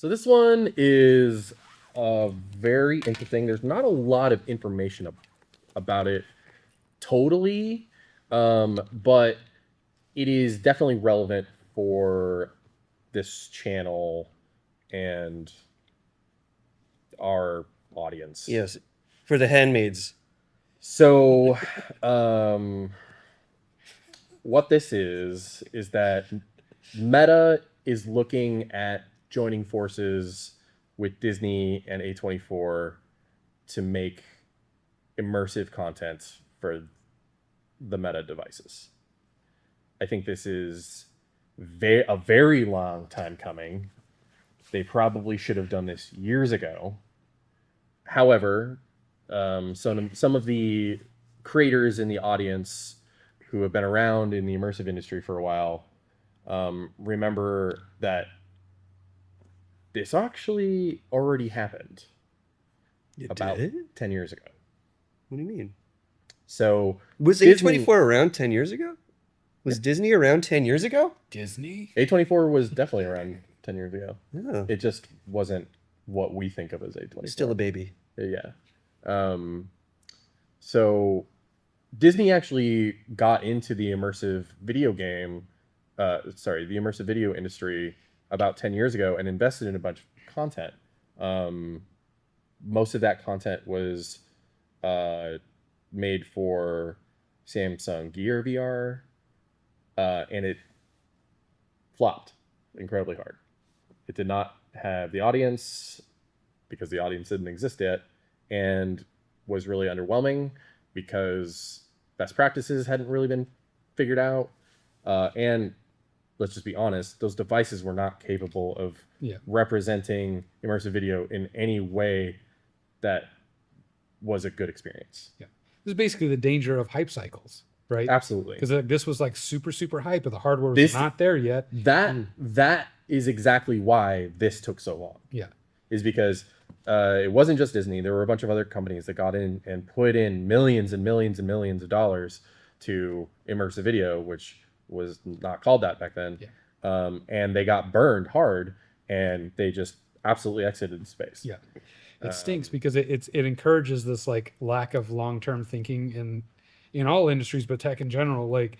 So this one is very interesting. There's not a lot of information about it totally, but it is definitely relevant for this channel and our audience. Yes, for the handmaids. So, what this is that Meta is looking at joining forces with Disney and A24 to make immersive content for the Meta devices. I think this is a very long time coming. They probably should have done this years ago. However, some of the creators in the audience who have been around in the immersive industry for a while remember that this actually already happened about 10 years ago. What do you mean? So was A24 around 10 years ago? Was Disney around 10 years ago? Disney? A24 was definitely around 10 years ago. Yeah. It just wasn't what we think of as A24. Still a baby. Yeah. So Disney actually got into the immersive video industry about 10 years ago and invested in a bunch of content. Most of that content was made for Samsung Gear VR, and it flopped incredibly hard. It did not have the audience because the audience didn't exist yet, and was really underwhelming because best practices hadn't really been figured out. And let's just be honest, those devices were not capable of representing immersive video in any way that was a good experience. Yeah. This is basically the danger of hype cycles, right? Absolutely. Because this was like super hype, but the hardware was not there yet. That is exactly why this took so long. Yeah. Is because it wasn't just Disney. There were a bunch of other companies that got in and put in millions and millions and millions of dollars to immersive video, which was not called that back then. Yeah. And they got burned hard, and they just absolutely exited space. Yeah. It stinks because it encourages this like lack of long-term thinking in all industries, but tech in general, like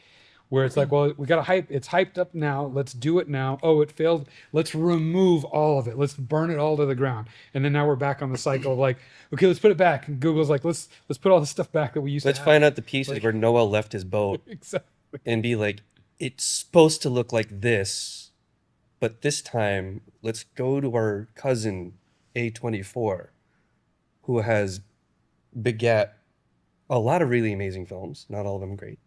where it's like, well, we got to hype. It's hyped up now. Let's do it now. Oh, it failed. Let's remove all of it. Let's burn it all to the ground. And then now we're back on the cycle of like, okay, let's put it back. And Google's like, let's put all the stuff back that we used to have. Let's find out the pieces where Noah left his boat. Exactly. And be like, it's supposed to look like this, but this time let's go to our cousin A24, who has begat a lot of really amazing films, not all of them great,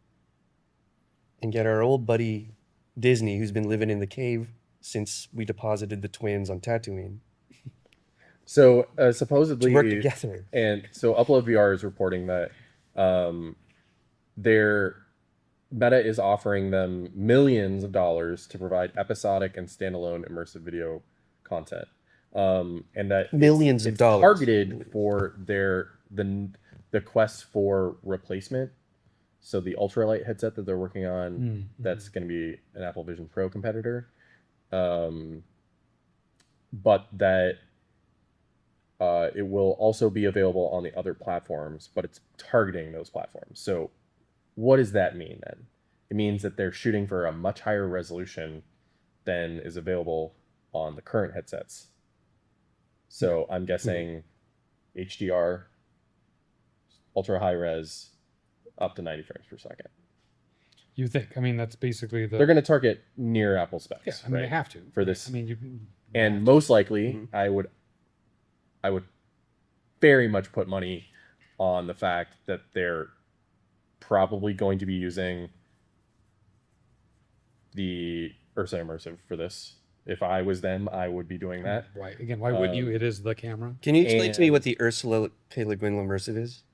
and get our old buddy Disney, who's been living in the cave since we deposited the twins on Tatooine. So supposedly, to work together. And so Upload VR is reporting that their Meta is offering them millions of dollars to provide episodic and standalone immersive video content, and that millions of dollars targeted for the Quest 4 replacement. So the ultralight headset that they're working on, that's going to be an Apple Vision Pro competitor, but that it will also be available on the other platforms, but it's targeting those platforms. So what does that mean then? It means that they're shooting for a much higher resolution than is available on the current headsets. So I'm guessing HDR, ultra high res, up to 90 frames per second. You think? I mean, that's basically they're going to target near Apple specs. Yeah, I mean, they have to for this. I mean, most likely, I would very much put money on the fact that they're probably going to be using the Ursa Immersive for this. If I was them, I would be doing that. Right. Again, why wouldn't you? It is the camera. Can you explain to me what the Ursula K. Le Guin Immersive is?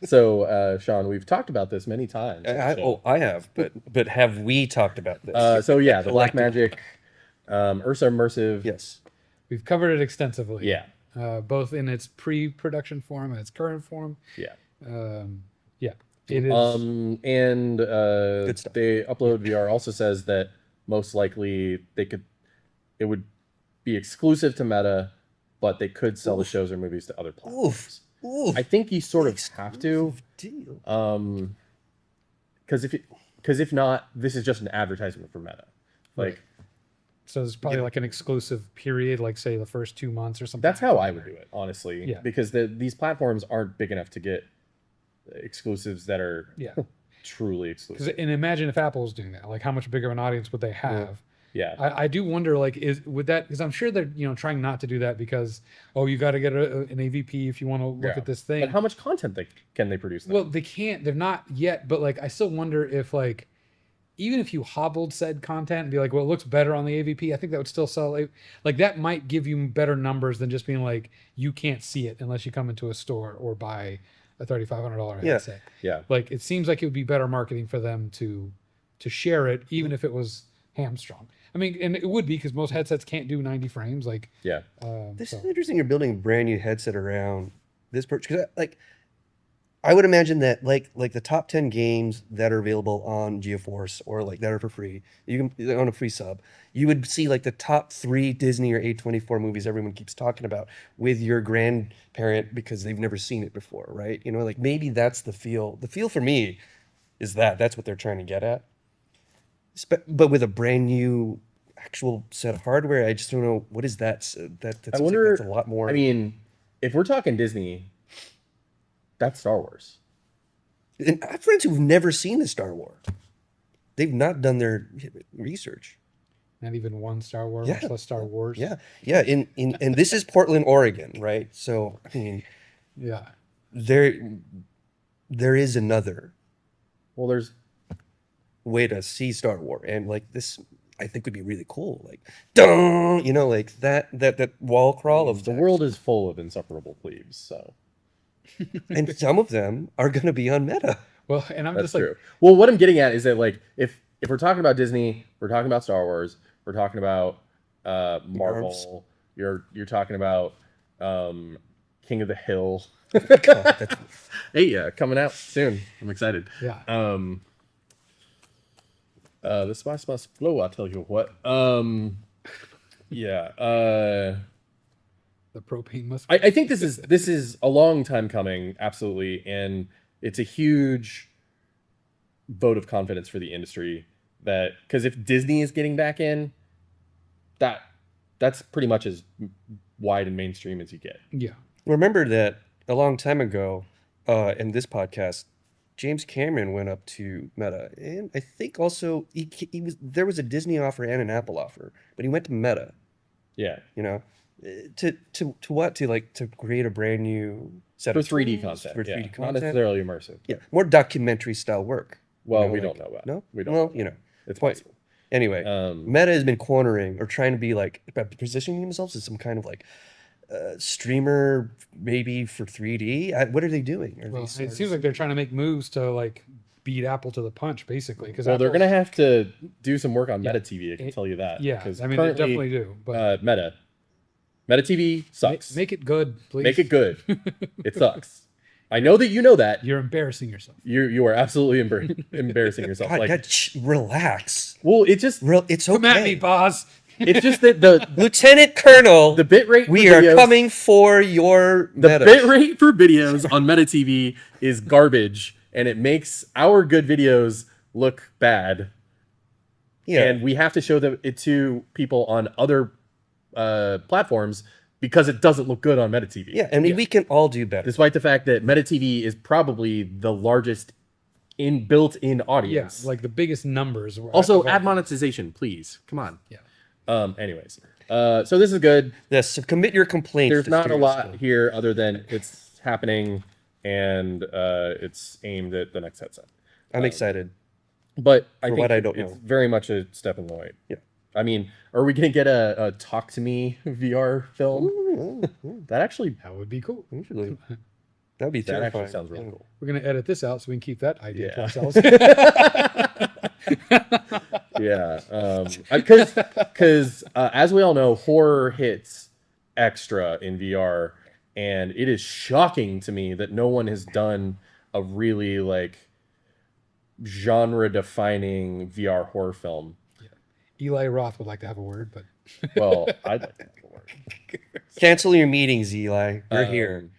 So, Sean, we've talked about this many times. I have, but have we talked about this? So yeah, the Blackmagic Ursa Immersive. Yes. We've covered it extensively. Yeah. Both in its pre-production form and its current form. Yeah. Yeah. It is. And the Upload VR also says that most likely it would be exclusive to Meta, but they could sell the shows or movies to other platforms. Oof. I think you sort of have to, Deal. because if not, this is just an advertisement for Meta. Like, So there's probably like an exclusive period, like say the first 2 months or something. that's how I would do it, honestly. Yeah. Because these platforms aren't big enough to get exclusives that are Yeah. truly exclusive. And imagine if Apple's doing that. Like, how much bigger of an audience would they have? Yeah. I do wonder, like, would that, because I'm sure they're trying not to do that because you got to get an AVP if you want to look at this thing. But how much content can they produce? Then? Well, they can't. They're not yet. But like, I still wonder if like, even if you hobbled said content and be like, well, it looks better on the AVP, I think that would still sell. Like that might give you better numbers than just being like, you can't see it unless you come into a store or buy a $3,500 headset. Yeah. Like it seems like it would be better marketing for them to share it, even if it was hamstrung. I mean, and it would be because most headsets can't do 90 frames. Like, Yeah. This is interesting. You're building a brand new headset around this purchase. Because like, I would imagine that like the top 10 games that are available on GeForce or like that are for free, you can on a free sub, you would see like the top 3 Disney or A24 movies everyone keeps talking about with your grandparent because they've never seen it before, right? You know, like maybe that's the feel. The feel for me is that's what they're trying to get at. But with a brand new actual set of hardware, I just don't know what is that. That's I wonder. that's a lot more. I mean, if we're talking Disney, that's Star Wars. And I have friends who've never seen the Star Wars. They've not done their research. not even one Star Wars, Yeah. much less Star Wars. Yeah. And this is Portland, Oregon, right? So I mean, Yeah. there is another Well, there's way to see Star Wars, and like this, I think would be really cool. Like, dun, like that wall crawl of the text. world is full of insufferable plebes, so and some of them are going to be on Meta. Well, and I'm that's just like, true. Well, what I'm getting at is that like if we're talking about Disney, we're talking about Star Wars, we're talking about Marvel, you're talking about King of the Hill. Hey, coming out soon. I'm excited. yeah. The spice must flow. I'll tell you what. Yeah. The propane must. I think this is a long time coming, absolutely, and it's a huge vote of confidence for the industry that because if Disney is getting back in, that's pretty much as wide and mainstream as you get. Yeah. Remember that a long time ago, in this podcast, James Cameron went up to Meta, and I think also there was a Disney offer and an Apple offer, but he went to Meta. Yeah, to create a brand new set for of 3D tools, content. for Yeah, 3D not content. necessarily immersive. Yeah, more documentary style work. Well, we don't know about. No, we don't. Well, It's point. possible. Anyway, Meta has been cornering or trying to be like positioning themselves as some kind of like streamer, maybe for 3D. What are they doing? Well, it seems like they're trying to make moves to like beat Apple to the punch, basically. Because Well, they're gonna have to do some work on Meta TV. I can tell you that. Yeah, because I mean, they definitely do. But Meta TV sucks. make it good, please. Make it good. It sucks. I know that you know that. You're embarrassing yourself. You are absolutely embarrassing yourself. God, like, God, relax. well, it just It's okay. Come at me, boss. it's just that the Lieutenant Colonel, the bit rate. we for are videos, coming for your The Meta. bit rate for videos on Meta TV is garbage, and it makes our good videos look bad. Yeah. And we have to show it to people on other platforms because it doesn't look good on Meta TV. Yeah, I mean, we can all do better. Despite the fact that Meta TV is probably the largest built-in Yeah, audience. like the biggest numbers. Also, ad monetization, please. Come on. Yeah. Anyways, so this is good. Yes, so commit your complaints. There's to not a lot Stereoscope. here other than it's happening and it's aimed at the next headset. I'm excited. But I For think what I don't it's know. very much a step in the right. Yeah. I mean, are we going to get a Talk to Me VR film? That actually That would be cool. Usually, that'd be that terrifying. actually sounds really cool. We're gonna edit this out so we can keep that idea to Yeah. ourselves. Yeah, because as we all know, horror hits extra in VR, and it is shocking to me that no one has done a really like genre-defining VR horror film. Eli Roth would like to have a word, but Well, I'd like to have a word. Cancel your meetings, Eli. We're here.